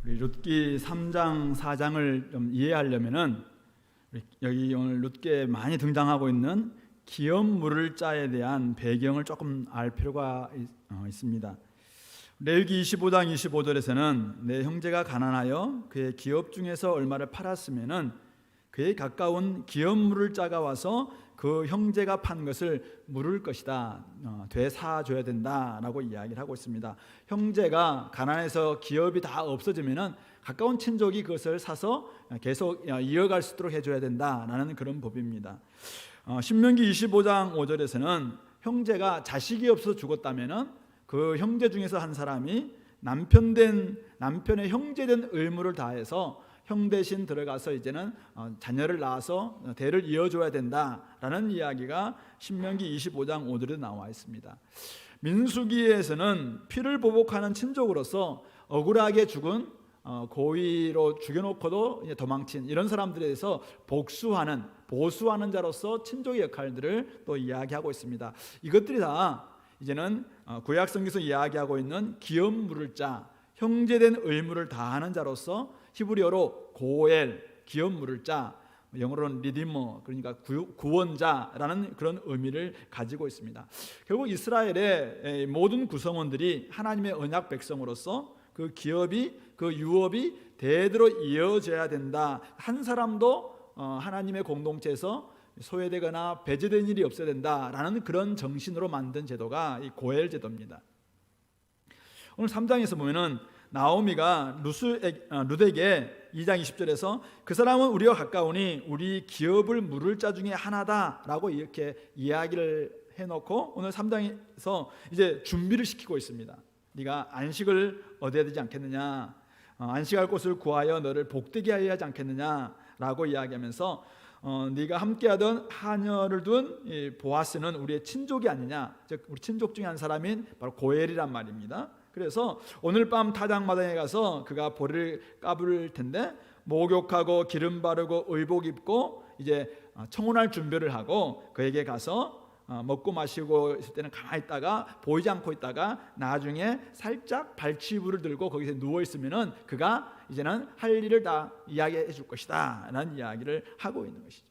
우리 룻기 3장 4장을 좀 이해하려면은 여기 오늘 룻기에 많이 등장하고 있는 기업 물을 자에 대한 배경을 조금 알 필요가 있습니다. 레위기 25장 25절에서는 내 형제가 가난하여 그의 기업 중에서 얼마를 팔았으면은 그에 가까운 기업 물을 자가 와서 그 형제가 판 것을 물을 것이다, 되사줘야 된다라고 이야기를 하고 있습니다. 형제가 가난해서 기업이 다 없어지면은 가까운 친족이 그것을 사서 계속 이어갈 수 있도록 해줘야 된다라는 그런 법입니다. 신명기 25장 5절에서는 형제가 자식이 없어서 죽었다면은 그 형제 중에서 한 사람이 남편의 형제된 의무를 다해서 형 대신 들어가서 이제는 자녀를 낳아서 대를 이어줘야 된다라는 이야기가 신명기 25장 5절에 나와 있습니다. 민수기에서는 피를 보복하는 친족으로서 억울하게 죽은 고의로 죽여놓고도 도망친 이런 사람들에 대해서 보수하는 자로서 친족의 역할들을 또 이야기하고 있습니다. 이것들이 다 이제는 구약 성경에서 이야기하고 있는 기업 물을 자, 형제된 의무를 다하는 자로서 히브리어로 고엘, 기업 물을 자, 영어로는 리디머, 그러니까 구원자라는 그런 의미를 가지고 있습니다. 결국 이스라엘의 모든 구성원들이 하나님의 언약 백성으로서 그 기업이, 그 유업이 대대로 이어져야 된다. 한 사람도 하나님의 공동체에서 소외되거나 배제된 일이 없어야 된다라는 그런 정신으로 만든 제도가 이 고엘 제도입니다. 오늘 3장에서 보면은 나오미가 룻에게 2장 20절에서 그 사람은 우리와 가까우니 우리 기업을 물을 자 중에 하나다라고 이렇게 이야기를 해놓고 오늘 3장에서 이제 준비를 시키고 있습니다. 네가 안식을 얻어야 되지 않겠느냐, 안식할 곳을 구하여 너를 복되게 하여야 하지 않겠느냐라고 이야기하면서 네가 함께하던 하녀를 둔 보아스는 우리의 친족이 아니냐, 즉 우리 친족 중에 한 사람인 바로 고엘이란 말입니다. 그래서 오늘 밤 타작마당에 가서 그가 볼을 까불 텐데 목욕하고 기름 바르고 의복 입고 이제 청혼할 준비를 하고 그에게 가서 먹고 마시고 있을 때는 가만히 있다가 보이지 않고 있다가 나중에 살짝 발치부를 들고 거기서 누워 있으면은 그가 이제는 할 일을 다 이야기해 줄 것이다 라는 이야기를 하고 있는 것이죠.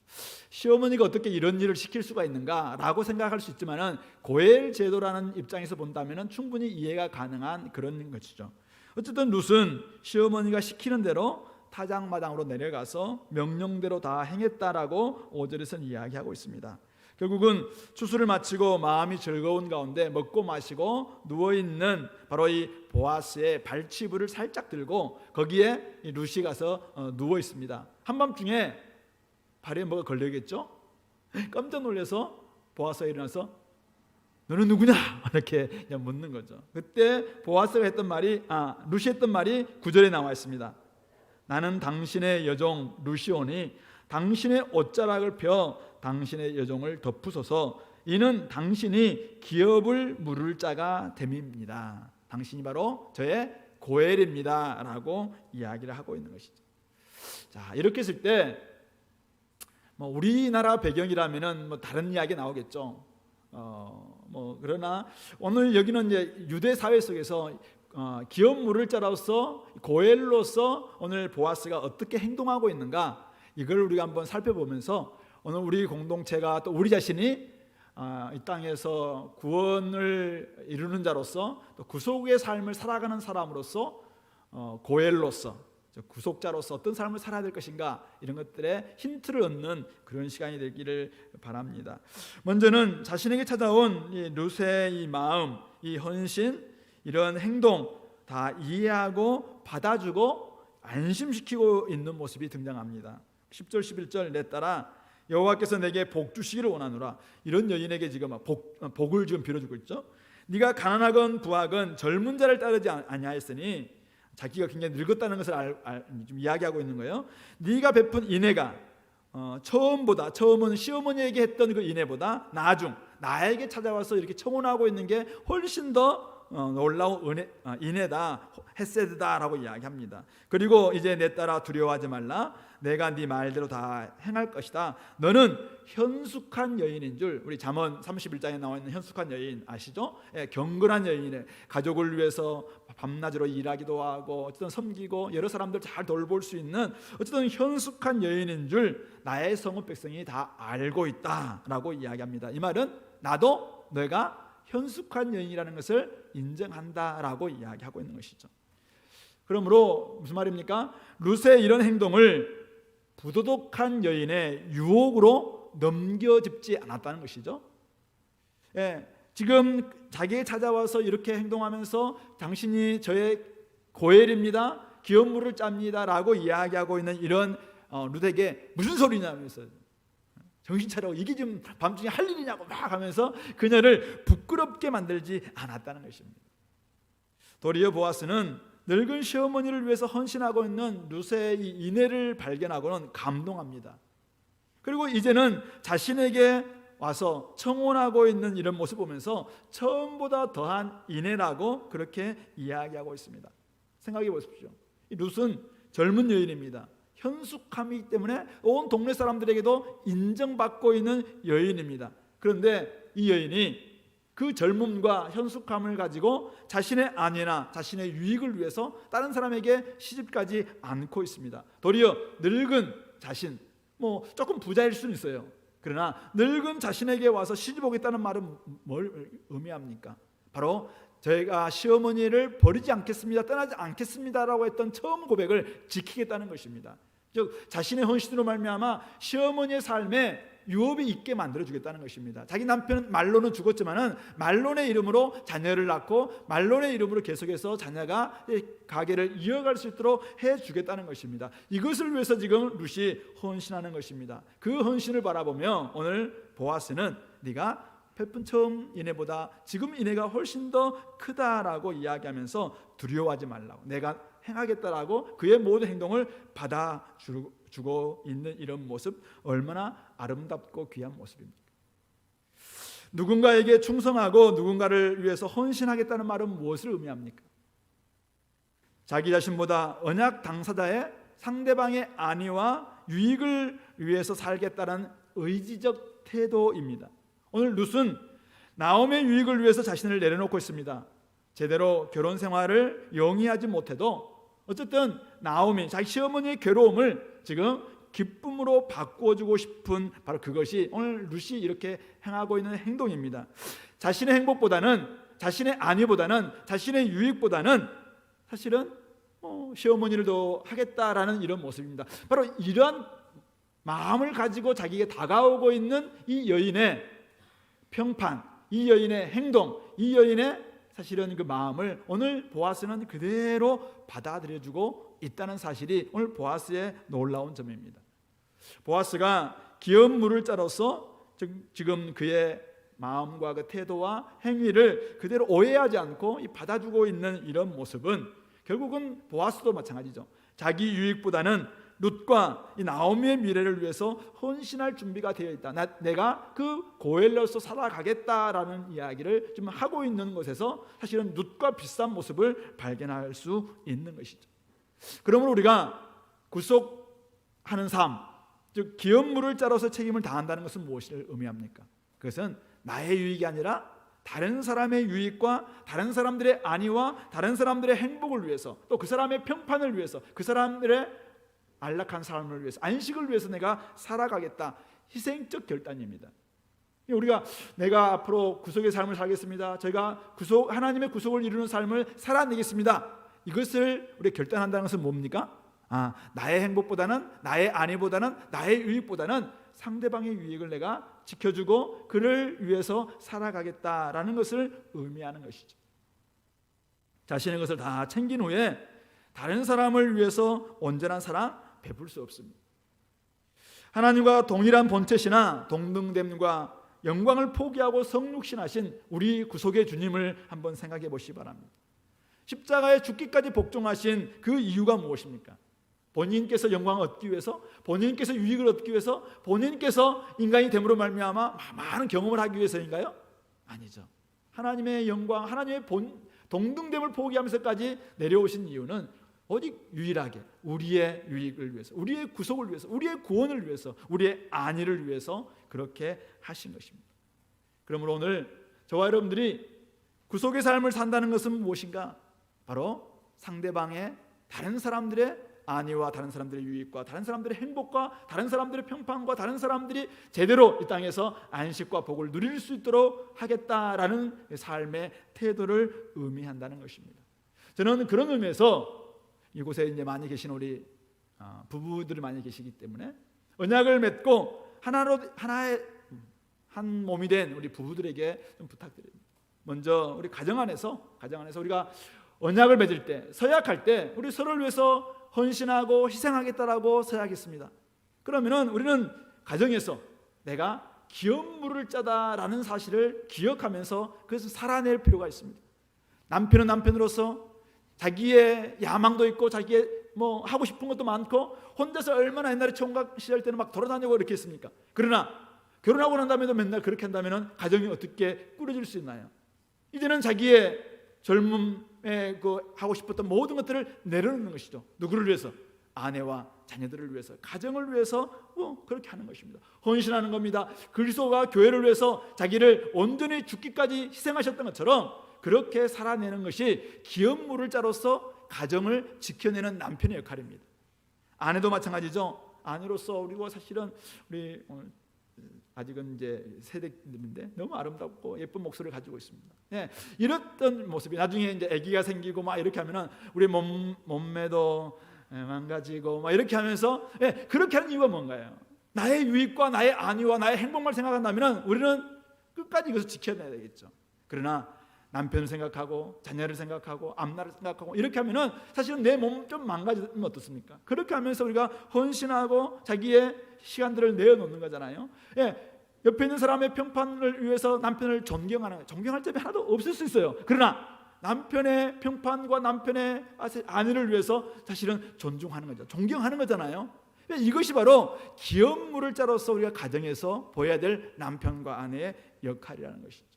시어머니가 어떻게 이런 일을 시킬 수가 있는가 라고 생각할 수 있지만은 고엘 제도라는 입장에서 본다면은 충분히 이해가 가능한 그런 것이죠. 어쨌든 룻은 시어머니가 시키는 대로 타작마당으로 내려가서 명령대로 다 행했다라고 5절에서는 이야기하고 있습니다. 결국은 추수를 마치고 마음이 즐거운 가운데 먹고 마시고 누워있는 바로 이 보아스의 발치부를 살짝 들고 거기에 이 룻이 가서 누워 있습니다. 한밤중에 발에 뭐가 걸려겠죠? 깜짝 놀라서 보아스가 일어나서 너는 누구냐? 이렇게 그냥 묻는 거죠. 그때 보아스가 했던 말이 룻이 했던 말이 9절에 나와 있습니다. 나는 당신의 여종 룻이오니 당신의 옷자락을 펴 당신의 여종을 덮으소서. 이는 당신이 기업을 물을 자가 됨입니다. 당신이 바로 저의 고엘입니다 라고 이야기를 하고 있는 것이죠. 자, 이렇게 했을 때 우리나라 배경이라면은 다른 이야기 나오겠죠. 그러나 오늘 여기는 이제 유대 사회 속에서 기업 물을 자로서 고엘로서 오늘 보아스가 어떻게 행동하고 있는가, 이걸 우리가 한번 살펴보면서 오늘 우리 공동체가 또 우리 자신이 이 땅에서 구원을 이루는 자로서 또 구속의 삶을 살아가는 사람으로서 고엘로서 구속자로서 어떤 삶을 살아야 될 것인가, 이런 것들의 힌트를 얻는 그런 시간이 되기를 바랍니다. 먼저는 자신에게 찾아온 이 룻의 이 마음, 이 헌신, 이런 행동 다 이해하고 받아주고 안심시키고 있는 모습이 등장합니다. 10절 11절 내 딸아 여호와께서 내게 복 주시기를 원하노라. 이런 여인에게 지금 복을 지금 빌어주고 있죠. 네가 가난하건 부하건 젊은 자를 따르지 아니하였으니, 자기가 굉장히 늙었다는 것을 좀 이야기하고 있는 거예요. 네가 베푼 인애가 처음은 시어머니에게 했던 그 인애보다 나에게 찾아와서 이렇게 청혼하고 있는 게 훨씬 더 놀라운 인애다, 헤세드다라고 이야기합니다. 그리고 이제 내 딸아 두려워하지 말라. 내가 네 말대로 다 행할 것이다. 너는 현숙한 여인인 줄. 우리 잠언 31장에 나와 있는 현숙한 여인 아시죠? 경건한 여인이래. 가족을 위해서 밤낮으로 일하기도 하고 어쨌든 섬기고 여러 사람들 잘 돌볼 수 있는 어쨌든 현숙한 여인인 줄 나의 성읍 백성이 다 알고 있다라고 이야기합니다. 이 말은 나도 내가 현숙한 여인이라는 것을 인정한다라고 이야기하고 있는 것이죠. 그러므로 무슨 말입니까? 룻의 이런 행동을 부도덕한 여인의 유혹으로 넘겨짚지 않았다는 것이죠. 지금 자기에게 찾아와서 이렇게 행동하면서 당신이 저의 고엘입니다, 기업 물을 짭니다 라고 이야기하고 있는 이런 룻에게 무슨 소리냐면서 정신 차리고 이게 지금 밤중에 할 일이냐고 막 하면서 그녀를 부끄럽게 만들지 않았다는 것입니다. 도리어 보아스는 늙은 시어머니를 위해서 헌신하고 있는 룻의 이 인애를 발견하고는 감동합니다. 그리고 이제는 자신에게 와서 청혼하고 있는 이런 모습 보면서 처음보다 더한 인애라고 그렇게 이야기하고 있습니다. 생각해 보십시오. 이 룻은 젊은 여인입니다. 현숙함이기 때문에 온 동네 사람들에게도 인정받고 있는 여인입니다. 그런데 이 여인이 그 젊음과 현숙함을 가지고 자신의 안위나 자신의 유익을 위해서 다른 사람에게 시집가지 않고 있습니다. 도리어 늙은 자신, 조금 부자일 수는 있어요. 그러나 늙은 자신에게 와서 시집 오겠다는 말은 뭘 의미합니까? 바로 저희가 시어머니를 버리지 않겠습니다, 떠나지 않겠습니다라고 했던 처음 고백을 지키겠다는 것입니다. 즉 자신의 헌신으로 말미암아 시어머니의 삶에 유업이 있게 만들어주겠다는 것입니다. 자기 남편은 말론은 죽었지만은 말론의 이름으로 자녀를 낳고 말론의 이름으로 계속해서 자녀가 가게를 이어갈 수 있도록 해주겠다는 것입니다. 이것을 위해서 지금 룻이 헌신하는 것입니다. 그 헌신을 바라보며 오늘 보아스는 네가 베푼 처음 인애보다 지금 인애가 훨씬 더 크다라고 이야기하면서 두려워하지 말라고, 내가 행하겠다라고 그의 모든 행동을 받아주고 있는 이런 모습, 얼마나 아름답고 귀한 모습입니까? 누군가에게 충성하고 누군가를 위해서 헌신하겠다는 말은 무엇을 의미합니까? 자기 자신보다 언약 당사자의 상대방의 안위와 유익을 위해서 살겠다는 의지적 태도입니다. 오늘 룻은 나오미의 유익을 위해서 자신을 내려놓고 있습니다. 제대로 결혼 생활을 영위하지 못해도 어쨌든 나오미, 자기 시어머니의 괴로움을 지금 기쁨으로 바꿔주고 싶은 바로 그것이 오늘 룻이 이렇게 행하고 있는 행동입니다. 자신의 행복보다는, 자신의 안위보다는, 자신의 유익보다는 사실은 시어머니를 더 하겠다라는 이런 모습입니다. 바로 이러한 마음을 가지고 자기에게 다가오고 있는 이 여인의 평판, 이 여인의 행동, 이 여인의 사실은 그 마음을 오늘 보아스는 그대로 받아들여주고 있다는 사실이 오늘 보아스의 놀라운 점입니다. 보아스가 기업 물을 짜로서 지금 그의 마음과 그 태도와 행위를 그대로 오해하지 않고 받아주고 있는 이런 모습은 결국은 보아스도 마찬가지죠. 자기 유익보다는 룻과 이 나오미의 미래를 위해서 헌신할 준비가 되어 있다. 내가 그 고엘로서 살아가겠다라는 이야기를 지금 하고 있는 것에서 사실은 룻과 비슷한 모습을 발견할 수 있는 것이죠. 그러므로 우리가 구속하는 삶, 즉 기업물을 짜로서 책임을 다한다는 것은 무엇을 의미합니까? 그것은 나의 유익이 아니라 다른 사람의 유익과 다른 사람들의 안위와 다른 사람들의 행복을 위해서, 또 그 사람의 평판을 위해서, 그 사람들의 안락한 삶을 위해서, 안식을 위해서 내가 살아가겠다, 희생적 결단입니다. 우리가 내가 앞으로 구속의 삶을 살겠습니다, 제가 하나님의 구속을 이루는 삶을 살아내겠습니다, 이것을 우리가 결단한다는 것은 뭡니까? 나의 행복보다는, 나의 안위보다는, 나의 유익보다는 상대방의 유익을 내가 지켜주고 그를 위해서 살아가겠다라는 것을 의미하는 것이죠. 자신의 것을 다 챙긴 후에 다른 사람을 위해서 온전한 사랑 베풀 수 없습니다. 하나님과 동일한 본체시나 동등됨과 영광을 포기하고 성육신하신 우리 구속의 주님을 한번 생각해 보시기 바랍니다. 십자가에 죽기까지 복종하신 그 이유가 무엇입니까? 본인께서 영광을 얻기 위해서, 본인께서 유익을 얻기 위해서, 본인께서 인간이 됨으로 말미암아 많은 경험을 하기 위해서인가요? 아니죠. 하나님의 영광, 하나님의 동등됨을 포기하면서까지 내려오신 이유는 오직 유일하게 우리의 유익을 위해서, 우리의 구속을 위해서, 우리의 구원을 위해서, 우리의 안위를 위해서 그렇게 하신 것입니다. 그러므로 오늘 저와 여러분들이 구속의 삶을 산다는 것은 무엇인가? 바로 상대방의, 다른 사람들의 안위와 다른 사람들의 유익과 다른 사람들의 행복과 다른 사람들의 평판과 다른 사람들이 제대로 이 땅에서 안식과 복을 누릴 수 있도록 하겠다라는 삶의 태도를 의미한다는 것입니다. 저는 그런 의미에서 이곳에 이제 많이 계신 우리 부부들이 많이 계시기 때문에 언약을 맺고 하나의 한 몸이 된 우리 부부들에게 좀 부탁드립니다. 먼저 우리 가정 안에서 우리가 언약을 맺을 때, 서약할 때 우리 서로를 위해서 헌신하고 희생하겠다라고 서약했습니다. 그러면은 우리는 가정에서 내가 기업물을 짜다라는 사실을 기억하면서 그것을 살아낼 필요가 있습니다. 남편은 남편으로서 자기의 야망도 있고 자기의 뭐 하고 싶은 것도 많고 혼자서 얼마나 옛날에 총각 시절 때는 막 돌아다니고 이렇게 했습니까? 그러나 결혼하고 난 다음에도 맨날 그렇게 한다면 가정이 어떻게 꾸려질 수 있나요? 이제는 자기의 젊음에 하고 싶었던 모든 것들을 내려놓는 것이죠. 누구를 위해서? 아내와 자녀들을 위해서, 가정을 위해서 그렇게 하는 것입니다. 헌신하는 겁니다. 그리스도가 교회를 위해서 자기를 온전히 죽기까지 희생하셨던 것처럼 그렇게 살아내는 것이 기업물을 짜로서 가정을 지켜내는 남편의 역할입니다. 아내도 마찬가지죠. 아내로서 우리가 사실은 우리 아직은 이제 세대인데 너무 아름답고 예쁜 목소리를 가지고 있습니다. 예, 이랬던 모습이 나중에 이제 아기가 생기고 막 이렇게 하면은 우리 몸매도 망가지고 막 이렇게 하면서 그렇게 하는 이유가 뭔가요? 나의 유익과 나의 안위와 나의 행복만 생각한다면은 우리는 끝까지 이것을 지켜내야 되겠죠. 그러나 남편을 생각하고 자녀를 생각하고 앞날을 생각하고 이렇게 하면은 사실은 내 몸 좀 망가지면 어떻습니까? 그렇게 하면서 우리가 헌신하고 자기의 시간들을 내어놓는 거잖아요. 옆에 있는 사람의 평판을 위해서 남편을 존경하는 거예요. 존경할 점이 하나도 없을 수 있어요. 그러나 남편의 평판과 남편의 아내를 위해서 사실은 존중하는 거죠. 존경하는 거잖아요. 이것이 바로 기업물을 짜로서 우리가 가정에서 보여야 될 남편과 아내의 역할이라는 것이죠.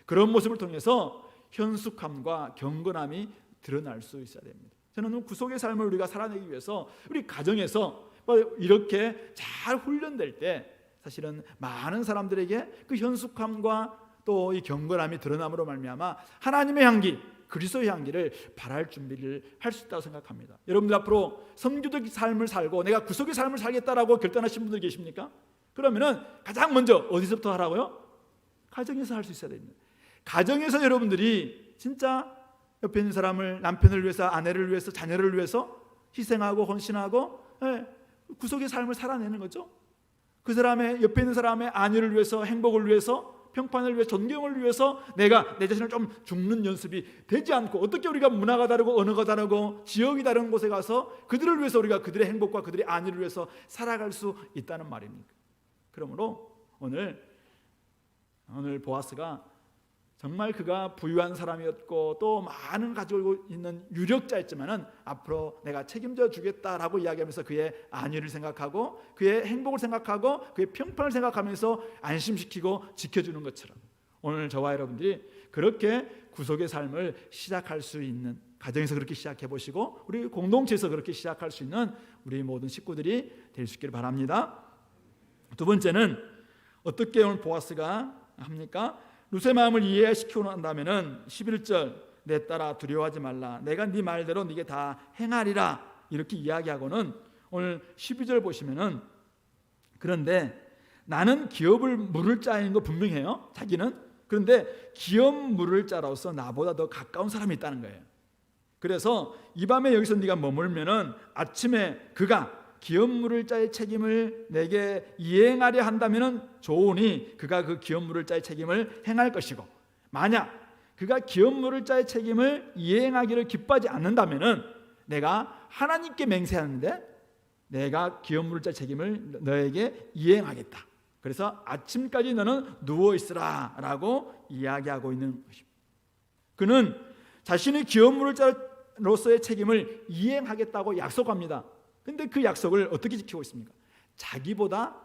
그런 모습을 통해서 현숙함과 경건함이 드러날 수 있어야 됩니다. 저는 구속의 삶을 우리가 살아내기 위해서 우리 가정에서 이렇게 잘 훈련될 때 사실은 많은 사람들에게 그 현숙함과 또 이 경건함이 드러남으로 말미암아 하나님의 향기, 그리스도의 향기를 발할 준비를 할 수 있다고 생각합니다. 여러분들 앞으로 성교적 삶을 살고 내가 구속의 삶을 살겠다라고 결단하신 분들 계십니까? 그러면은 가장 먼저 어디서부터 하라고요? 가정에서 할 수 있어야 됩니다. 가정에서 여러분들이 진짜 옆에 있는 사람을, 남편을 위해서, 아내를 위해서, 자녀를 위해서 희생하고 헌신하고 구속의 삶을 살아내는 거죠. 그 사람의 옆에 있는 사람의 안위를 위해서, 행복을 위해서, 평판을 위해서, 존경을 위해서 내가 내 자신을 좀 죽는 연습이 되지 않고, 어떻게 우리가 문화가 다르고 언어가 다르고 지역이 다른 곳에 가서 그들을 위해서 우리가 그들의 행복과 그들의 안위를 위해서 살아갈 수 있다는 말입니까? 그러므로 오늘 보아스가 정말 그가 부유한 사람이었고 또 많은 가지고 있는 유력자였지만은 앞으로 내가 책임져 주겠다라고 이야기하면서 그의 안위를 생각하고 그의 행복을 생각하고 그의 평판을 생각하면서 안심시키고 지켜주는 것처럼 오늘 저와 여러분들이 그렇게 구속의 삶을 시작할 수 있는, 가정에서 그렇게 시작해 보시고 우리 공동체에서 그렇게 시작할 수 있는 우리 모든 식구들이 될 수 있기를 바랍니다. 두 번째는 어떻게 오늘 보아스가 합니까? 룻의 마음을 이해시키고 난다면은 11절 내 딸아 두려워하지 말라 내가 네 말대로 네게 다 행하리라 이렇게 이야기하고는 오늘 12절 보시면은 그런데 나는 기업을 물을 자인 거 분명해요. 자기는. 그런데 기업 물을 자로서 나보다 더 가까운 사람이 있다는 거예요. 그래서 이 밤에 여기서 네가 머물면은 아침에 그가 기업물을 자의 책임을 내게 이행하려 한다면 좋으니 그가 그 기업물을 자의 책임을 행할 것이고 만약 그가 기업물을 자의 책임을 이행하기를 기뻐하지 않는다면 내가 하나님께 맹세하는데 내가 기업물을 자의 책임을 너에게 이행하겠다. 그래서 아침까지 너는 누워있으라 라고 이야기하고 있는 것입니다. 그는 자신의 기업물을 자로서의 책임을 이행하겠다고 약속합니다. 근데 그 약속을 어떻게 지키고 있습니까? 자기보다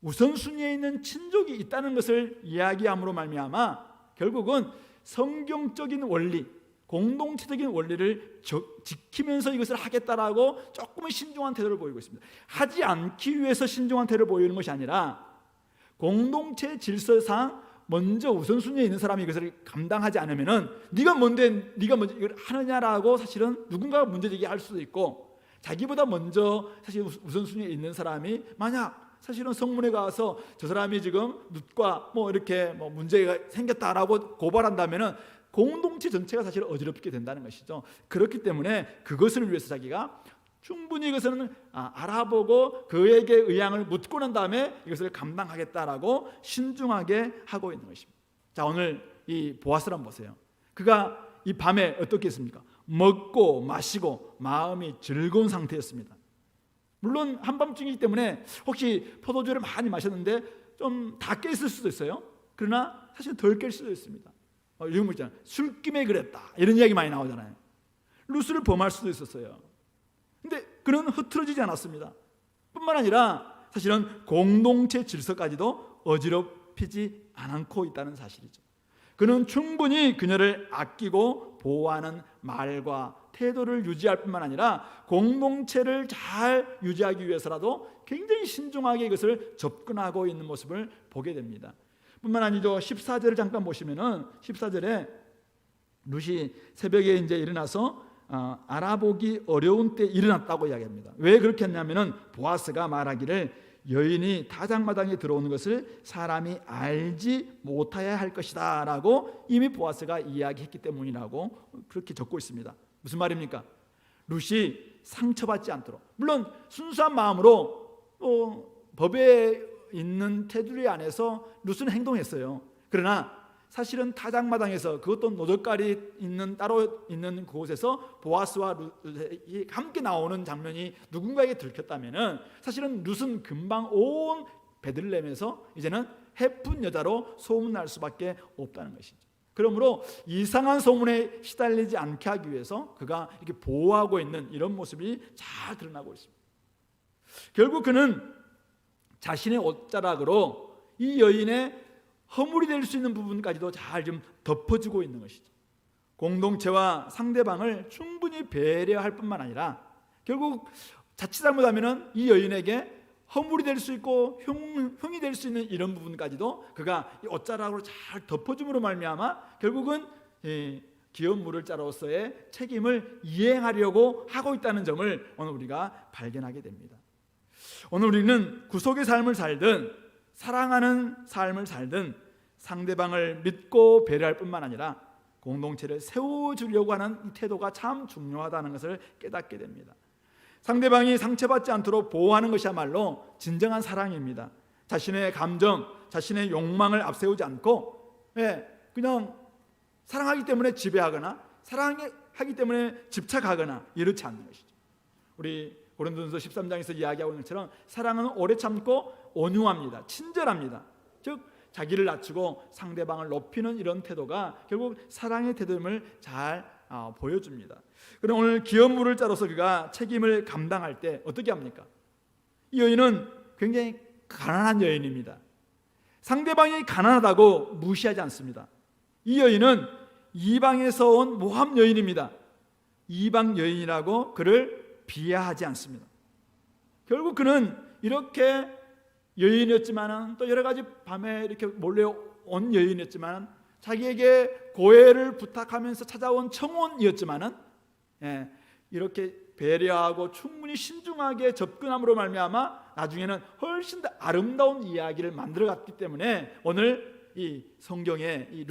우선순위에 있는 친족이 있다는 것을 이야기함으로 말미암아 결국은 성경적인 원리, 공동체적인 원리를 지키면서 이것을 하겠다라고 조금은 신중한 태도를 보이고 있습니다. 하지 않기 위해서 신중한 태도를 보이는 것이 아니라 공동체 질서상 먼저 우선순위에 있는 사람이 이것을 감당하지 않으면은 네가 먼저 이걸 하느냐라고 사실은 누군가가 문제제기할 수도 있고, 자기보다 먼저 사실 우선순위에 있는 사람이 만약 사실은 성문에 가서 저 사람이 지금 룻과 이렇게 문제가 생겼다라고 고발한다면은 공동체 전체가 사실 어지럽게 된다는 것이죠. 그렇기 때문에 그것을 위해서 자기가 충분히 이것은 알아보고 그에게 의향을 묻고 난 다음에 이것을 감당하겠다라고 신중하게 하고 있는 것입니다. 자, 오늘 이 보아스를 한번 보세요. 그가 이 밤에 어떻게 했습니까? 먹고 마시고 마음이 즐거운 상태였습니다. 물론 한밤중이기 때문에 혹시 포도주를 많이 마셨는데 좀 다 깼을 수도 있어요. 그러나 사실 덜 깰 수도 있습니다. 이런 거 있잖아요. 술김에 그랬다, 이런 이야기 많이 나오잖아요. 루스를 범할 수도 있었어요. 근데 그는 흐트러지지 않았습니다. 뿐만 아니라 사실은 공동체 질서까지도 어지럽히지 않고 있다는 사실이죠. 그는 충분히 그녀를 아끼고 보호하는 말과 태도를 유지할 뿐만 아니라 공동체를 잘 유지하기 위해서라도 굉장히 신중하게 이것을 접근하고 있는 모습을 보게 됩니다. 뿐만 아니죠. 14절을 잠깐 보시면은 14절에 룻이 새벽에 이제 일어나서 알아보기 어려운 때 일어났다고 이야기합니다. 왜 그렇게 했냐면은 보아스가 말하기를 여인이 타작마당에 들어오는 것을 사람이 알지 못하여야 할 것이다 라고 이미 보아스가 이야기했기 때문이라고 그렇게 적고 있습니다. 무슨 말입니까? 룻이 상처받지 않도록, 물론 순수한 마음으로 법에 있는 테두리 안에서 룻은 행동했어요. 그러나 사실은 타작마당에서, 그것도 노젓갈이 있는 따로 있는 그곳에서 보아스와 룻이 함께 나오는 장면이 누군가에게 들켰다면은 사실은 룻은 금방 온 베들레헴에서 이제는 해픈 여자로 소문날 수밖에 없다는 것이죠. 그러므로 이상한 소문에 시달리지 않게 하기 위해서 그가 이렇게 보호하고 있는 이런 모습이 잘 드러나고 있습니다. 결국 그는 자신의 옷자락으로 이 여인의 허물이 될 수 있는 부분까지도 잘 좀 덮어주고 있는 것이죠. 공동체와 상대방을 충분히 배려할 뿐만 아니라 결국 자칫 잘못하면 이 여인에게 허물이 될 수 있고 흉이 될 수 있는 이런 부분까지도 그가 이 옷자락으로 잘 덮어줌으로 말미암아 결국은 귀여운 물을 자로서의 책임을 이행하려고 하고 있다는 점을 오늘 우리가 발견하게 됩니다. 오늘 우리는 구속의 삶을 살든 사랑하는 삶을 살든 상대방을 믿고 배려할 뿐만 아니라 공동체를 세워주려고 하는 이 태도가 참 중요하다는 것을 깨닫게 됩니다. 상대방이 상처받지 않도록 보호하는 것이야말로 진정한 사랑입니다. 자신의 감정, 자신의 욕망을 앞세우지 않고 그냥 사랑하기 때문에 지배하거나 사랑하기 때문에 집착하거나 이렇지 않는 것이죠. 우리 고린도전서 13장에서 이야기하고 있는 것처럼 사랑은 오래 참고 온유합니다. 친절합니다. 즉 자기를 낮추고 상대방을 높이는 이런 태도가 결국 사랑의 태도임을 잘 보여줍니다. 그럼 오늘 귀여운 물을 짜로서 그가 책임을 감당할 때 어떻게 합니까? 이 여인은 굉장히 가난한 여인입니다. 상대방이 가난하다고 무시하지 않습니다. 이 여인은 이방에서 온 모함 여인입니다. 이방 여인이라고 그를 비하하지 않습니다. 결국 그는 이렇게 여인이었지만 또 여러 가지 밤에 이렇게 몰래 온 여인이었지만 자기에게 고해를 부탁하면서 찾아온 청혼이었지만 이렇게 배려하고 충분히 신중하게 접근함으로 말미암아 나중에는 훨씬 더 아름다운 이야기를 만들어갔기 때문에 오늘 이 성경에 이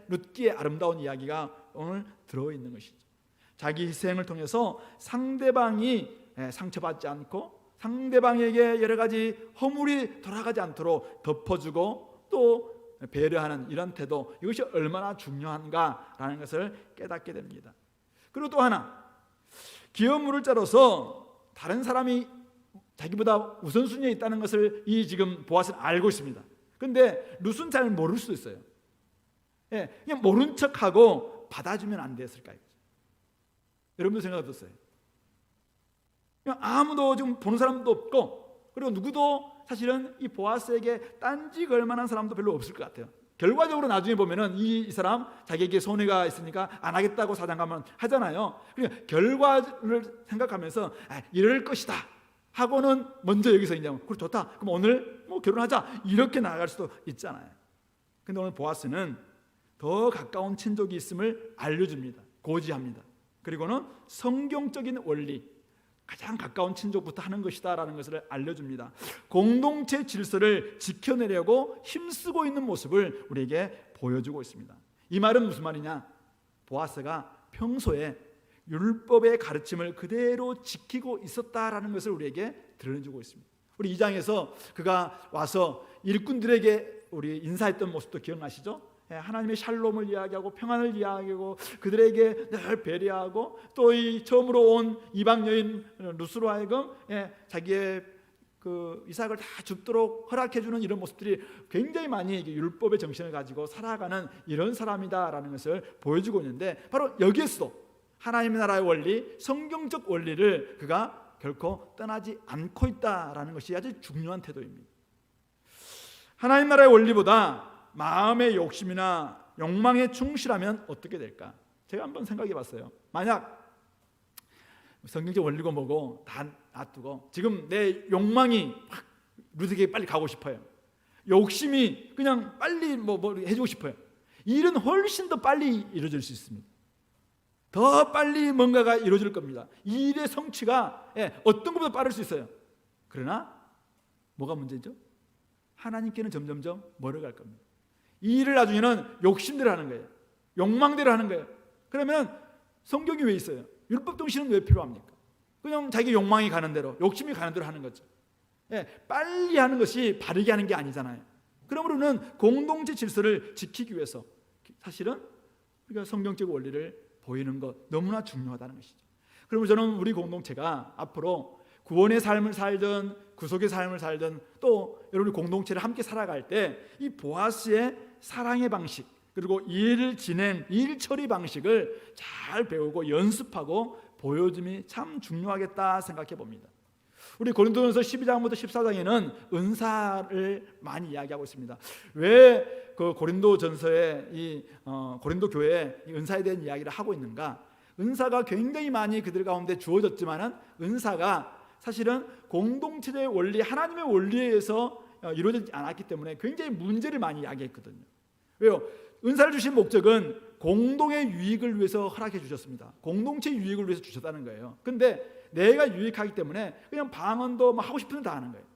룻기의 아름다운 이야기가 오늘 들어있는 것이죠. 자기 희생을 통해서 상대방이 상처받지 않고 상대방에게 여러 가지 허물이 돌아가지 않도록 덮어주고 또 배려하는 이런 태도, 이것이 얼마나 중요한가라는 것을 깨닫게 됩니다. 그리고 또 하나, 귀여운 물을 짜로서 다른 사람이 자기보다 우선순위에 있다는 것을 이 지금 보아스는 알고 있습니다. 그런데 룻은 잘 모를 수도 있어요. 그냥 모른 척하고 받아주면 안 됐을까요? 여러분도 생각 어떠세요? 그냥 아무도 지금 보는 사람도 없고 그리고 누구도 사실은 이 보아스에게 딴지 걸 만한 사람도 별로 없을 것 같아요. 결과적으로 나중에 보면은 이 사람 자기에게 손해가 있으니까 안 하겠다고 사장 가면 하잖아요. 그러니까 결과를 생각하면서 이럴 것이다 하고는 먼저 여기서 이제 그래 좋다. 그럼 오늘 뭐 결혼하자 이렇게 나아갈 수도 있잖아요. 근데 오늘 보아스는 더 가까운 친족이 있음을 알려줍니다. 고지합니다. 그리고는 성경적인 원리, 가장 가까운 친족부터 하는 것이다 라는 것을 알려줍니다. 공동체 질서를 지켜내려고 힘쓰고 있는 모습을 우리에게 보여주고 있습니다. 이 말은 무슨 말이냐? 보아스가 평소에 율법의 가르침을 그대로 지키고 있었다라는 것을 우리에게 드러내주고 있습니다. 우리 2장에서 그가 와서 일꾼들에게 우리 인사했던 모습도 기억나시죠? 하나님의 샬롬을 이야기하고 평안을 이야기하고 그들에게 늘 배려하고 또 이 처음으로 온 이방 여인 루스로 하여금 자기의 그 이삭을 다 줍도록 허락해주는 이런 모습들이 굉장히 많이 율법의 정신을 가지고 살아가는 이런 사람이다라는 것을 보여주고 있는데, 바로 여기에서도 하나님의 나라의 원리, 성경적 원리를 그가 결코 떠나지 않고 있다라는 것이 아주 중요한 태도입니다. 하나님 나라의 원리보다 마음의 욕심이나 욕망에 충실하면 어떻게 될까? 제가 한번 생각해 봤어요. 만약 성경적 원리고 뭐고 다 놔두고 지금 내 욕망이 확 루드에게 빨리 가고 싶어요. 욕심이 그냥 빨리 뭐 해주고 싶어요. 이 일은 훨씬 더 빨리 이루어질 수 있습니다. 더 빨리 뭔가가 이루어질 겁니다. 이 일의 성취가 어떤 것보다 빠를 수 있어요. 그러나 뭐가 문제죠? 하나님께는 점점점 멀어갈 겁니다. 이 일을 나중에는 욕심대로 하는 거예요. 욕망대로 하는 거예요. 그러면 성경이 왜 있어요? 율법 정신은 왜 필요합니까? 그냥 자기 욕망이 가는 대로, 욕심이 가는 대로 하는 거죠. 빨리 하는 것이 바르게 하는 게 아니잖아요. 그러므로는 공동체 질서를 지키기 위해서 사실은 우리가 성경적 원리를 보이는 것 너무나 중요하다는 것이죠. 그러면 저는 우리 공동체가 앞으로 구원의 삶을 살든 구속의 삶을 살든 또 여러분이 공동체를 함께 살아갈 때 이 보아스의 사랑의 방식 그리고 일 진행, 일 처리 방식을 잘 배우고 연습하고 보여줌이 참 중요하겠다 생각해 봅니다. 우리 고린도전서 12장부터 14장에는 은사를 많이 이야기하고 있습니다. 왜 그 고린도전서에 이 고린도 교회에 은사에 대한 이야기를 하고 있는가? 은사가 굉장히 많이 그들 가운데 주어졌지만은 은사가 사실은 공동체의 원리, 하나님의 원리에 의해서 이루어지지 않았기 때문에 굉장히 문제를 많이 야기했거든요. 왜요? 은사를 주신 목적은 공동의 유익을 위해서 허락해 주셨습니다. 공동체 유익을 위해서 주셨다는 거예요. 근데 내가 유익하기 때문에 그냥 방언도 뭐 하고 싶은 대로 다 하는 거예요.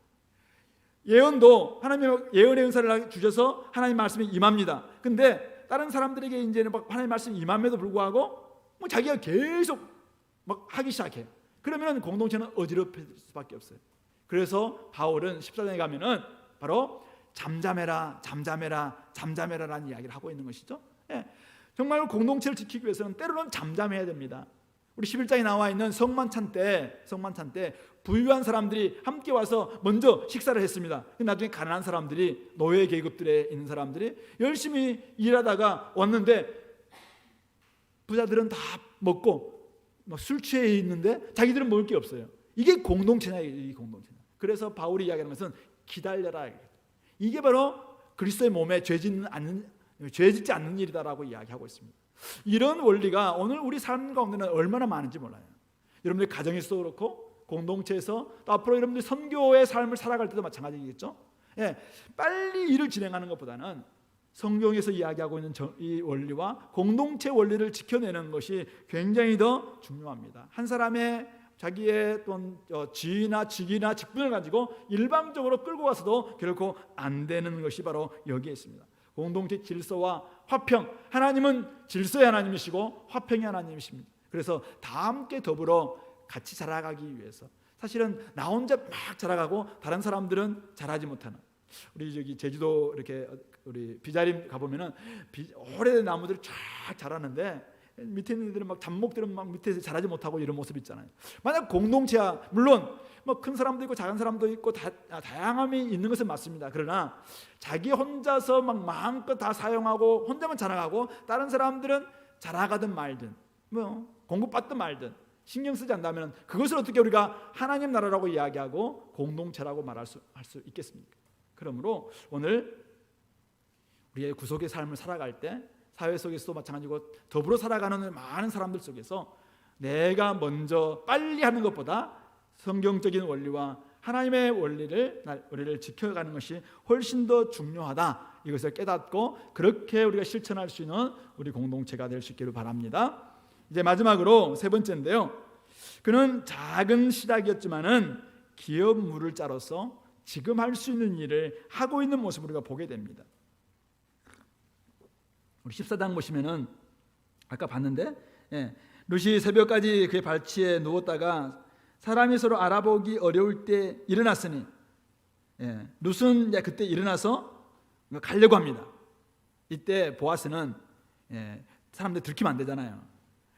예언도 하나님의 예언의 은사를 주셔서 하나님 말씀이 임합니다. 근데 다른 사람들에게 이제는 막 하나님 말씀이 임함에도 불구하고 뭐 자기가 계속 막 하기 시작해요. 그러면 공동체는 어지럽힐 수밖에 없어요. 그래서 바울은 14장에 가면은 바로 잠잠해라 라는 이야기를 하고 있는 것이죠. 정말 공동체를 지키기 위해서는 때로는 잠잠해야 됩니다. 우리 11장에 나와 있는 성만찬 때 부유한 사람들이 함께 와서 먼저 식사를 했습니다. 나중에 가난한 사람들이, 노예 계급들에 있는 사람들이 열심히 일하다가 왔는데 부자들은 다 먹고 술 취해 있는데 자기들은 먹을 게 없어요. 이게 공동체냐, 이 공동체냐. 그래서 바울이 이야기하는 것은 기다려라. 이게 바로 그리스도의 몸에 죄 짓지 않는 일이다라고 이야기하고 있습니다. 이런 원리가 오늘 우리 삶 가운데는 얼마나 많은지 몰라요. 여러분들 가정에서도 그렇고 공동체에서 또 앞으로 여러분들 선교의 삶을 살아갈 때도 마찬가지겠죠. 빨리 일을 진행하는 것보다는 성경에서 이야기하고 있는 이 원리와 공동체 원리를 지켜내는 것이 굉장히 더 중요합니다. 한 사람의 자기의 지위나 직위나 직분을 가지고 일방적으로 끌고 가서도 결코 안 되는 것이 바로 여기에 있습니다. 공동체 질서와 화평, 하나님은 질서의 하나님이시고 화평의 하나님이십니다. 그래서 다 함께 더불어 같이 자라가기 위해서, 사실은 나 혼자 막 자라가고 다른 사람들은 자라지 못하는, 우리 저기 제주도 이렇게 우리 비자림 가보면은 오래된 나무들이 쫙 자라는데 밑에 있는 애들은 막 잡목들은 막 밑에서 자라지 못하고 이런 모습 있잖아요. 만약 공동체야, 물론 뭐 큰 사람도 있고 작은 사람도 있고 다양함이 있는 것은 맞습니다. 그러나 자기 혼자서 막 마음껏 다 사용하고 혼자만 자라가고 다른 사람들은 자라가든 말든 뭐 공급받든 말든 신경 쓰지 않는다면 그것을 어떻게 우리가 하나님 나라라고 이야기하고 공동체라고 말할 수 있겠습니까? 그러므로 오늘 우리의 구속의 삶을 살아갈 때 사회 속에서도 마찬가지고 더불어 살아가는 많은 사람들 속에서 내가 먼저 빨리 하는 것보다 성경적인 원리와 하나님의 원리를 지켜가는 것이 훨씬 더 중요하다. 이것을 깨닫고 그렇게 우리가 실천할 수 있는 우리 공동체가 될 수 있기를 바랍니다. 이제 마지막으로 세 번째인데요. 그는 작은 시작이었지만은 기업 물을 짜로서 지금 할 수 있는 일을 하고 있는 모습을 우리가 보게 됩니다. 우리 14장 보시면은 아까 봤는데 룻이 새벽까지 그의 발치에 누웠다가 사람이 서로 알아보기 어려울 때 일어났으니 룻은 그때 일어나서 가려고 합니다. 이때 보아스는 사람들 들키면 안 되잖아요.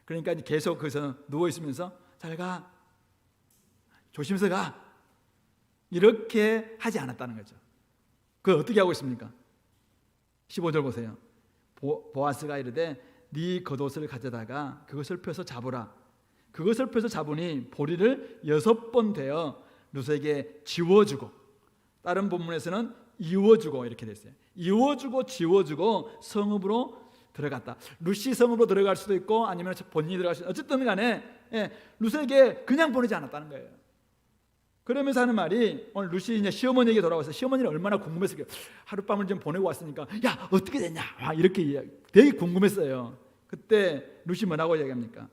그러니까 계속 거기서 누워 있으면서 잘 가, 조심해서 가, 이렇게 하지 않았다는 거죠. 그걸 어떻게 하고 있습니까? 15절 보세요. 보아스가 이르되 네 겉옷을 가져다가 그것을 펴서 잡으라. 그것을 펴서 잡으니 보리를 6번 되어 룻에게 지워주고, 다른 본문에서는 이워주고 이렇게 됐어요. 이워주고 지워주고 성읍으로 들어갔다. 룻이 성읍으로 들어갈 수도 있고 아니면 본인이 들어갈 수도 있고 어쨌든 간에 룻에게 그냥 보내지 않았다는 거예요. 그러면서 하는 말이, 오늘 룻이 이제 시어머니에게 돌아와서 시어머니는 얼마나 궁금했어요. 하룻밤을 좀 보내고 왔으니까 야 어떻게 됐냐 이렇게 되게 궁금했어요. 그때 룻이 뭐라고 이야기합니까?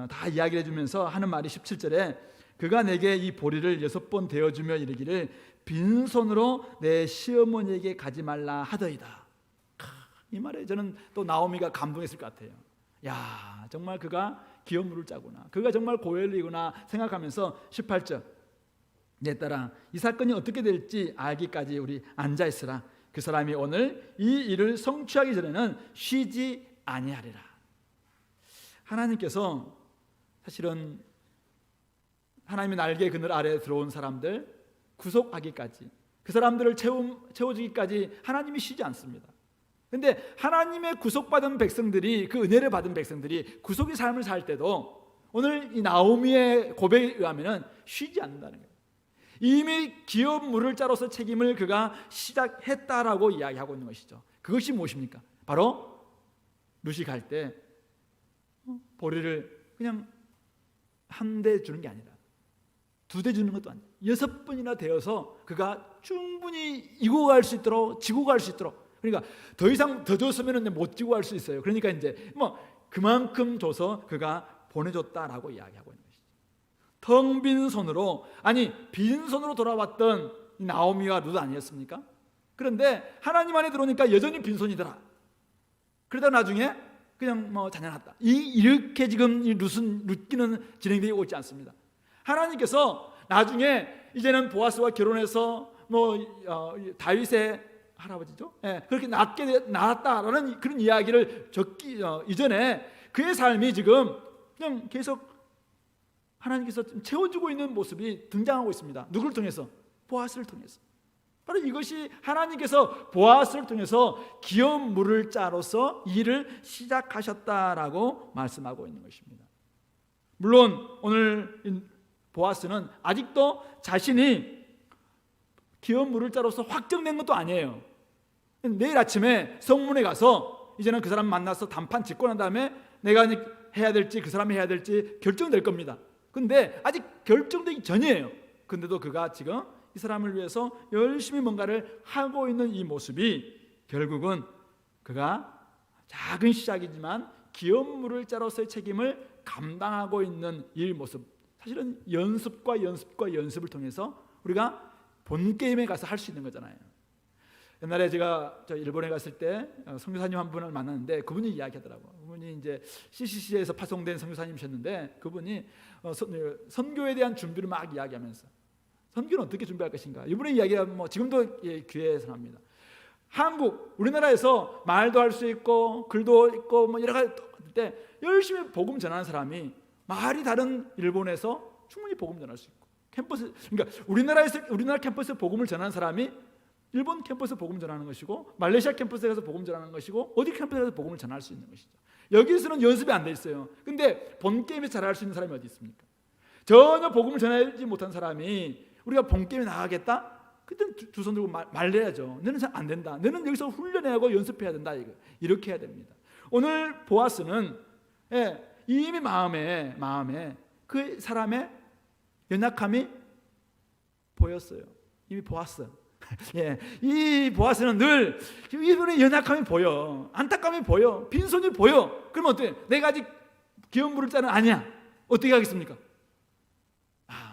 다 이야기를 해주면서 하는 말이 17절에 그가 내게 이 보리를 6번 대어주며 이르기를 빈손으로 내 시어머니에게 가지 말라 하더이다. 이 말에 저는 또 나오미가 감동했을 것 같아요. 야 정말 그가 기업 물을 짜구나, 그가 정말 고엘이구나 생각하면서 18절 내 딸아 이 사건이 어떻게 될지 알기까지 우리 앉아있으라. 그 사람이 오늘 이 일을 성취하기 전에는 쉬지 아니하리라. 하나님께서 사실은 하나님의 날개 그늘 아래에 들어온 사람들 구속하기까지, 그 사람들을 채워주기까지 하나님이 쉬지 않습니다. 그런데 하나님의 구속받은 백성들이, 그 은혜를 받은 백성들이 구속의 삶을 살 때도 오늘 이 나오미의 고백에 의하면 쉬지 않는다는 거예요. 이미 기업 물을 짜로서 책임을 그가 시작했다라고 이야기하고 있는 것이죠. 그것이 무엇입니까? 바로 룻이 갈 때 보리를 그냥 한 대 주는 게 아니라 2대 주는 것도 아니라 6번이나 되어서 그가 충분히 이고 갈 수 있도록, 지고 갈 수 있도록. 그러니까 더 이상 더 줬으면 못 지고 갈 수 있어요. 그러니까 이제 그만큼 줘서 그가 보내줬다라고 이야기하고 있는 것이죠. 텅 빈 손으로, 아니 빈손으로 돌아왔던 나오미와 룻 아니었습니까? 그런데 하나님 안에 들어오니까 여전히 빈손이더라. 그러다 나중에 그냥 잔인하다. 이렇게 지금 이 룻기는 진행되고 있지 않습니다. 하나님께서 나중에 이제는 보아스와 결혼해서 다윗의 할아버지죠. 그렇게 낳았다라는 그런 이야기를 적기 이전에 그의 삶이 지금 그냥 계속 하나님께서 채워주고 있는 모습이 등장하고 있습니다. 누구를 통해서? 보아스를 통해서. 바로 이것이 하나님께서 보아스를 통해서 기업 물을 짜로서 일을 시작하셨다라고 말씀하고 있는 것입니다. 물론 오늘 보아스는 아직도 자신이 기업 물을 짜로서 확정된 것도 아니에요. 내일 아침에 성문에 가서 이제는 그 사람 만나서 단판 짓고 난 다음에 내가 해야 될지 그 사람이 해야 될지 결정될 겁니다. 근데 아직 결정되기 전이에요. 근데도 그가 지금 이 사람을 위해서 열심히 뭔가를 하고 있는 이 모습이 결국은 그가 작은 시작이지만 기업 물을 짜로서의 책임을 감당하고 있는 이 모습, 사실은 연습과 연습을 통해서 우리가 본 게임에 가서 할 수 있는 거잖아요. 옛날에 제가 일본에 갔을 때 선교사님 한 분을 만났는데 그분이 이야기하더라고요. 그분이 이제 CCC에서 파송된 선교사님이셨는데 그분이 선교에 대한 준비를 막 이야기하면서 선교는 어떻게 준비할 것인가. 이분의 이야기가 지금도 귀에서 납니다. 우리나라에서 말도 할 수 있고 글도 있고 여러 가지 때 열심히 복음 전하는 사람이 말이 다른 일본에서 충분히 복음 전할 수 있고 그러니까 우리나라 캠퍼스에 복음을 전하는 사람이 일본 캠퍼스에 복음 전하는 것이고 말레이시아 캠퍼스에 가서 복음 전하는 것이고 어디 캠퍼스에 가서 복음을 전할 수 있는 것이죠. 여기서는 연습이 안 돼 있어요. 근데 본 게임에서 잘할 수 있는 사람이 어디 있습니까? 전혀 복음을 전하지 못한 사람이 우리가 본 게임에 나가겠다? 그때는 두 손 들고 말려야죠. 너는 잘 안 된다. 너는 여기서 훈련해야 하고 연습해야 된다. 이렇게 해야 됩니다. 오늘 보아스는 이미 마음에 그 사람의 연약함이 보였어요. 이미 보았어. 이 보아스는 늘 이분의 연약함이 보여, 안타까움이 보여, 빈손이 보여. 그러면 어때? 내가 아직 귀여운 물을 자는 아니야. 어떻게 하겠습니까?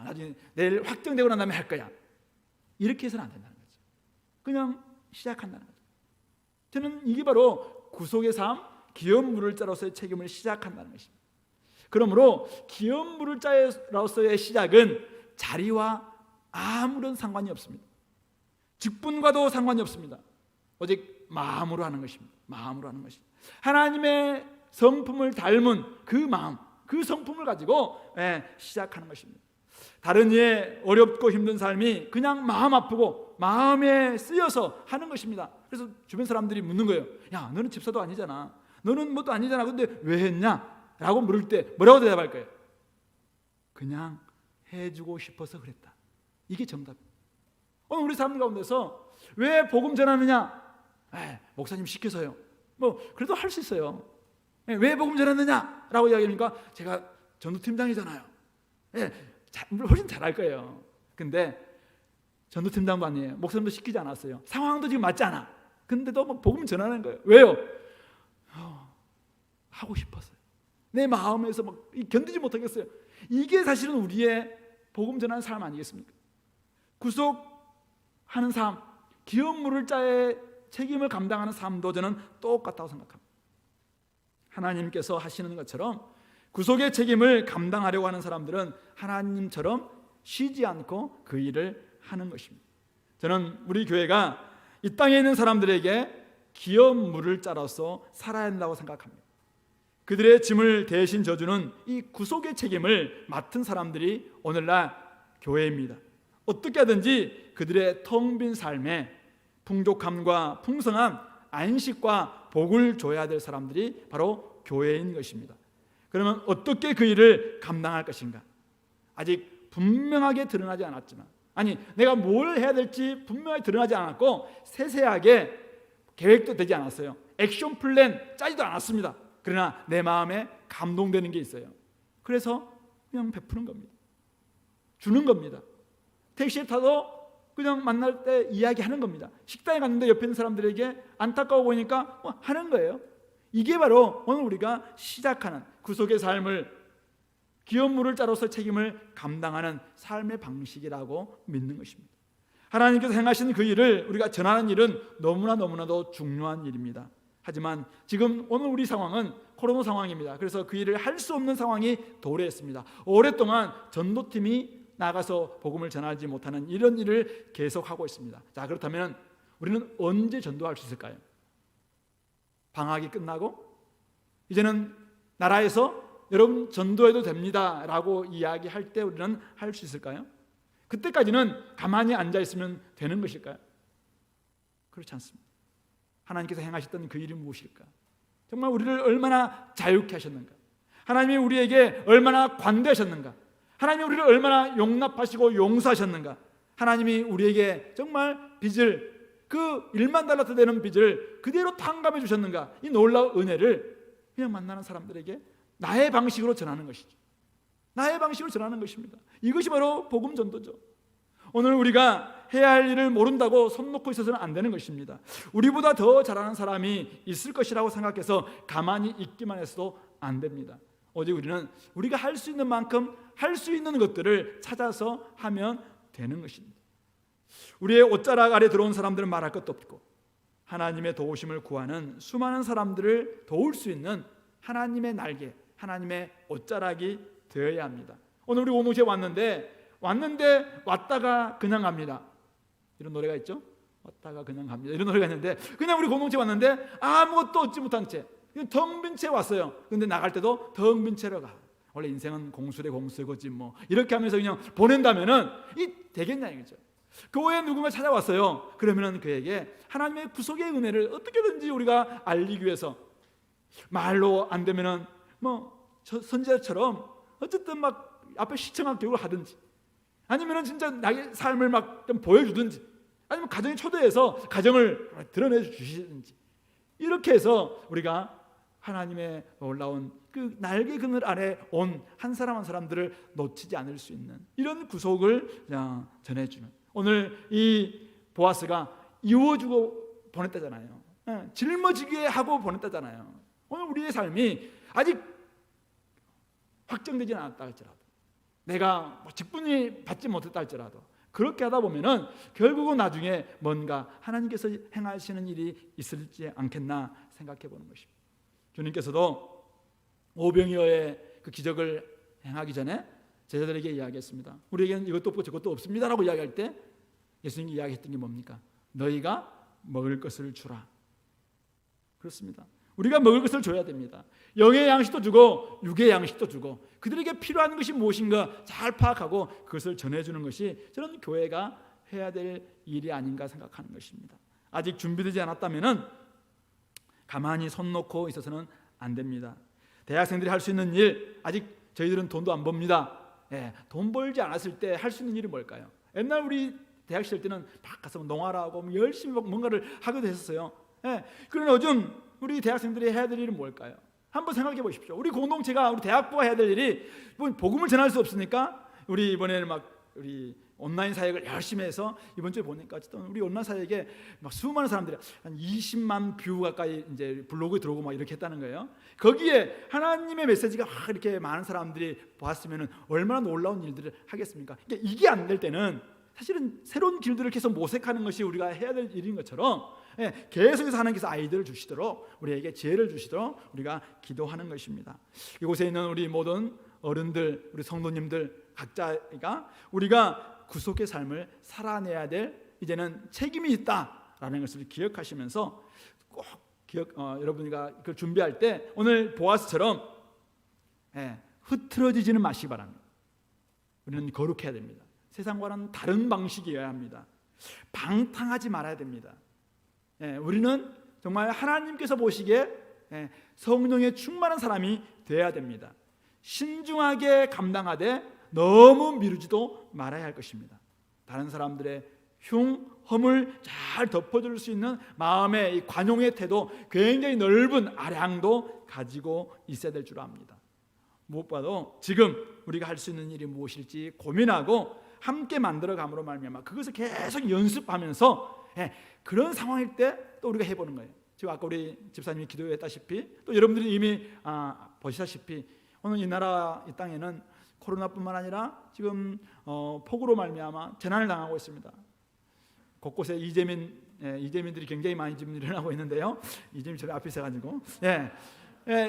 나중에 내일 확정되고 난 다음에 할 거야. 이렇게 해서는 안 된다는 거죠. 그냥 시작한다는 거죠. 저는 이게 바로 구속의 삶, 귀여운 물을 자로서의 책임을 시작한다는 것입니다. 그러므로 귀여운 물을 자로서의 시작은 자리와 아무런 상관이 없습니다. 직분과도 상관이 없습니다. 오직 마음으로 하는 것입니다. 마음으로 하는 것입니다. 하나님의 성품을 닮은 그 마음, 그 성품을 가지고 시작하는 것입니다. 다른 이의 어렵고 힘든 삶이 그냥 마음 아프고 마음에 쓰여서 하는 것입니다. 그래서 주변 사람들이 묻는 거예요. 야, 너는 집사도 아니잖아. 너는 뭣도 아니잖아. 근데 왜 했냐? 라고 물을 때 뭐라고 대답할 거예요? 그냥 해주고 싶어서 그랬다. 이게 정답입니다. 오늘 우리 사람 가운데서 왜 복음 전하느냐? 목사님 시켜서요. 그래도 할 수 있어요. 왜 복음 전하느냐? 라고 이야기하니까 제가 전도팀장이잖아요. 훨씬 잘할 거예요. 근데 전도팀장도 아니에요. 목사님도 시키지 않았어요. 상황도 지금 맞지 않아. 근데도 복음 전하는 거예요. 왜요? 하고 싶었어요. 내 마음에서 견디지 못하겠어요. 이게 사실은 우리의 복음 전하는 삶 아니겠습니까? 구속하는 삶, 귀여운 물을 자의 책임을 감당하는 삶도 저는 똑같다고 생각합니다. 하나님께서 하시는 것처럼 구속의 책임을 감당하려고 하는 사람들은 하나님처럼 쉬지 않고 그 일을 하는 것입니다. 저는 우리 교회가 이 땅에 있는 사람들에게 귀여운 물을 짜로서 살아야 한다고 생각합니다. 그들의 짐을 대신 져주는 이 구속의 책임을 맡은 사람들이 오늘날 교회입니다. 어떻게 하든지 그들의 텅 빈 삶에 풍족함과 풍성함, 안식과 복을 줘야 될 사람들이 바로 교회인 것입니다. 그러면 어떻게 그 일을 감당할 것인가? 아직 분명하게 드러나지 않았지만, 내가 뭘 해야 될지 분명하게 드러나지 않았고 세세하게 계획도 되지 않았어요. 액션 플랜 짜지도 않았습니다. 그러나 내 마음에 감동되는 게 있어요. 그래서 그냥 베푸는 겁니다. 주는 겁니다. 택시에 타도 그냥 만날 때 이야기하는 겁니다. 식당에 갔는데 옆에 있는 사람들에게 안타까워 보이니까 하는 거예요. 이게 바로 오늘 우리가 시작하는 구속의 삶을, 귀여운 물을 자로서 책임을 감당하는 삶의 방식이라고 믿는 것입니다. 하나님께서 행하신 그 일을 우리가 전하는 일은 너무나도 중요한 일입니다. 하지만 지금 오늘 우리 상황은 코로나 상황입니다. 그래서 그 일을 할 수 없는 상황이 도래했습니다. 오랫동안 전도팀이 나가서 복음을 전하지 못하는 이런 일을 계속하고 있습니다. 자, 그렇다면 우리는 언제 전도할 수 있을까요? 방학이 끝나고 이제는 나라에서 여러분 전도해도 됩니다 라고 이야기할 때 우리는 할 수 있을까요? 그때까지는 가만히 앉아 있으면 되는 것일까요? 그렇지 않습니다. 하나님께서 행하셨던 그 일이 무엇일까? 정말 우리를 얼마나 자유케 하셨는가? 하나님이 우리에게 얼마나 관대하셨는가? 하나님이 우리를 얼마나 용납하시고 용서하셨는가? 하나님이 우리에게 정말 빚을, 그 1만 달란트 되는 빚을 그대로 탕감해 주셨는가? 이 놀라운 은혜를 그냥 만나는 사람들에게 나의 방식으로 전하는 것이죠. 나의 방식으로 전하는 것입니다. 이것이 바로 복음 전도죠. 오늘 우리가 해야 할 일을 모른다고 손 놓고 있어서는 안 되는 것입니다. 우리보다 더 잘하는 사람이 있을 것이라고 생각해서 가만히 있기만 해서도 안 됩니다. 오직 우리는 우리가 할 수 있는 만큼 할 수 있는 것들을 찾아서 하면 되는 것입니다. 우리의 옷자락 아래 들어온 사람들은 말할 것도 없고 하나님의 도우심을 구하는 수많은 사람들을 도울 수 있는 하나님의 날개, 하나님의 옷자락이 되어야 합니다. 오늘 우리 오노시에 왔는데 왔다가 그냥 갑니다. 이런 노래가 있죠? 왔다가 그냥 갑니다. 이런 노래가 있는데 그냥 우리 공동체 왔는데 아무것도 얻지 못한 채 텅 빈 채 왔어요. 근데 나갈 때도 텅 빈 채로 가. 원래 인생은 공수래 공수거지 뭐 이렇게 하면서 그냥 보낸다면은 이 되겠냐 이거죠. 교회에 누군가 찾아왔어요. 그러면은 그에게 하나님의 구속의 은혜를 어떻게든지 우리가 알리기 위해서 말로 안 되면은 선지자처럼 어쨌든 막 앞에 시청학 교육을 하든지 아니면은 진짜 나의 삶을 막 좀 보여주든지 아니면 가정의 초대해서 가정을 드러내 주시든지, 이렇게 해서 우리가 하나님의 올라온 그 날개 그늘 아래 온 한 사람 한 사람들을 놓치지 않을 수 있는 이런 구속을 전해주는, 오늘 이 보아스가 이워주고 보냈다잖아요. 짊어지게 하고 보냈다잖아요. 오늘 우리의 삶이 아직 확정되지 않았다 할지라도, 내가 직분이 받지 못했다 할지라도, 그렇게 하다 보면은 결국은 나중에 뭔가 하나님께서 행하시는 일이 있을지 않겠나 생각해 보는 것입니다. 주님께서도 오병이어의 그 기적을 행하기 전에 제자들에게 이야기했습니다. 우리에게는 이것도 없고 저것도 없습니다라고 이야기할 때 예수님이 이야기했던 게 뭡니까? 너희가 먹을 것을 주라. 그렇습니다. 우리가 먹을 것을 줘야 됩니다. 영의 양식도 주고 육의 양식도 주고, 그들에게 필요한 것이 무엇인가 잘 파악하고 그것을 전해주는 것이 저는 교회가 해야 될 일이 아닌가 생각하는 것입니다. 아직 준비되지 않았다면 가만히 손 놓고 있어서는 안 됩니다. 대학생들이 할 수 있는 일, 아직 저희들은 돈도 안 법니다. 돈 벌지 않았을 때 할 수 있는 일이 뭘까요? 옛날 우리 대학 시절 때는 막 가서 농하라 하고 열심히 뭔가를 하기도 했었어요. 그러나 요즘 우리 대학생들이 해야 될 일은 뭘까요? 한번 생각해 보십시오. 우리 공동체가, 우리 대학부가 해야 될 일이, 복음을 전할 수 없으니까 우리 이번에는 우리 온라인 사역을 열심히 해서 이번 주에 보니까 어쨌든 우리 온라인 사역에 수많은 사람들이 한 20만 뷰 가까이 이제 블로그에 들어오고 막 이렇게 했다는 거예요. 거기에 하나님의 메시지가 이렇게 많은 사람들이 보았으면 얼마나 놀라운 일들을 하겠습니까? 그러니까 이게 안 될 때는 사실은 새로운 길들을 계속 모색하는 것이 우리가 해야 될 일인 것처럼, 계속해서 하나님께서 아이디어를 주시도록, 우리에게 지혜를 주시도록 우리가 기도하는 것입니다. 이곳에 있는 우리 모든 어른들, 우리 성도님들 각자가 우리가 구속의 삶을 살아내야 될 이제는 책임이 있다라는 것을 기억하시면서 꼭 여러분이가 그걸 준비할 때 오늘 보아스처럼 흐트러지지는 마시기 바랍니다. 우리는 거룩해야 됩니다. 세상과는 다른 방식이어야 합니다. 방탕하지 말아야 됩니다. 우리는 정말 하나님께서 보시기에 성령에 충만한 사람이 되어야 됩니다. 신중하게 감당하되 너무 미루지도 말아야 할 것입니다. 다른 사람들의 흉,험을 잘 덮어줄 수 있는 마음의 이 관용의 태도, 굉장히 넓은 아량도 가지고 있어야 될 줄 압니다. 무엇보다도 지금 우리가 할 수 있는 일이 무엇일지 고민하고 함께 만들어감으로 말미암아 그것을 계속 연습하면서 그런 상황일 때 또 우리가 해보는 거예요. 지금 아까 우리 집사님이 기도했다시피, 또 여러분들이 이미 보시다시피 오늘 이 나라, 이 땅에는 코로나뿐만 아니라 지금 폭우로 말미암아 재난을 당하고 있습니다. 곳곳에 이재민들이 굉장히 많이 지금 일어나고 있는데요. 이재민 저희 앞에 있어가지고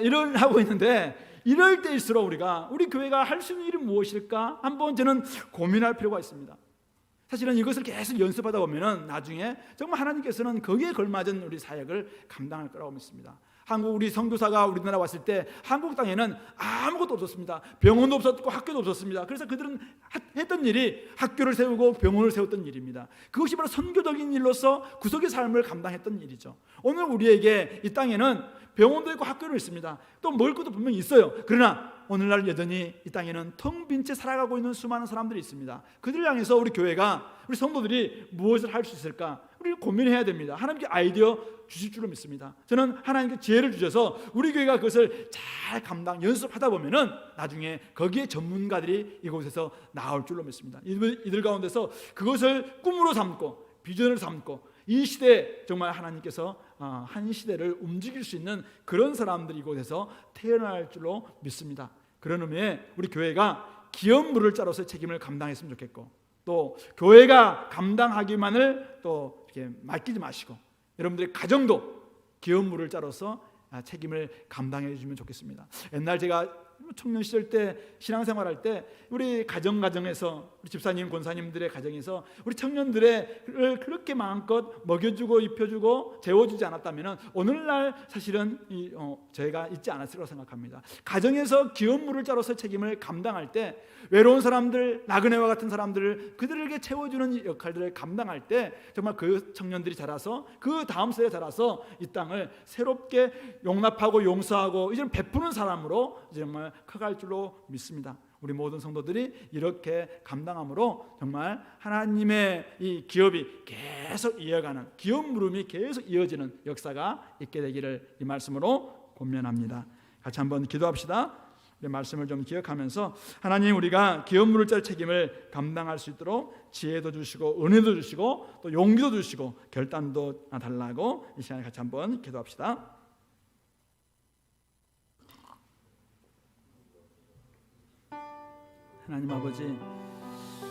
일어나고 있는데, 이럴 때일수록 우리 교회가 할 수 있는 일이 무엇일까 한번 저는 고민할 필요가 있습니다. 사실은 이것을 계속 연습하다 보면은 나중에 정말 하나님께서는 거기에 걸맞은 우리 사역을 감당할 거라고 믿습니다. 한국 우리 선교사가 우리나라 왔을 때 한국 땅에는 아무것도 없었습니다. 병원도 없었고 학교도 없었습니다. 그래서 그들은 했던 일이 학교를 세우고 병원을 세웠던 일입니다. 그것이 바로 선교적인 일로서 구속의 삶을 감당했던 일이죠. 오늘 우리에게 이 땅에는 병원도 있고 학교도 있습니다. 또 먹을 것도 분명히 있어요. 그러나 오늘날 여전히 이 땅에는 텅 빈 채 살아가고 있는 수많은 사람들이 있습니다. 그들을 향해서 우리 교회가, 우리 성도들이 무엇을 할 수 있을까? 우리 고민해야 됩니다. 하나님께 아이디어 주실 줄로 믿습니다. 저는 하나님께 지혜를 주셔서 우리 교회가 그것을 잘 연습하다 보면은 나중에 거기에 전문가들이 이곳에서 나올 줄로 믿습니다. 이들 가운데서 그것을 꿈으로 삼고 비전을 삼고 이 시대에 정말 하나님께서 한 시대를 움직일 수 있는 그런 사람들이 이곳에서 태어날 줄로 믿습니다. 그런 의미에 우리 교회가 기업물을 짜로서의 책임을 감당했으면 좋겠고, 또 교회가 감당하기만을 또 이렇게 맡기지 마시고 여러분들의 가정도 기업물을 짜로서 책임을 감당해 주시면 좋겠습니다. 옛날 제가 청년 시절 때 신앙생활할 때 우리 가정에서 우리 집사님 권사님들의 가정에서 우리 청년들을 그렇게 마음껏 먹여주고 입혀주고 재워주지 않았다면 오늘날 사실은 저희가 있지 않았을 거라고 생각합니다. 가정에서 기업물을 짜로서 책임을 감당할 때 외로운 사람들, 나그네와 같은 사람들을 그들에게 채워주는 역할들을 감당할 때 정말 그 청년들이 자라서 그 다음 세대가 자라서 이 땅을 새롭게 용납하고 용서하고 이제는 베푸는 사람으로 정말 커갈 줄로 믿습니다. 우리 모든 성도들이 이렇게 감당함으로 정말 하나님의 이 기업이 계속 이어가는, 기업 물음이 계속 이어지는 역사가 있게 되기를 이 말씀으로 권면합니다. 같이 한번 기도합시다. 이 말씀을 좀 기억하면서 하나님, 우리가 기업 물을 짤 책임을 감당할 수 있도록 지혜도 주시고 은혜도 주시고 또 용기도 주시고 결단도 달라고 이 시간에 같이 한번 기도합시다. 하나님 아버지,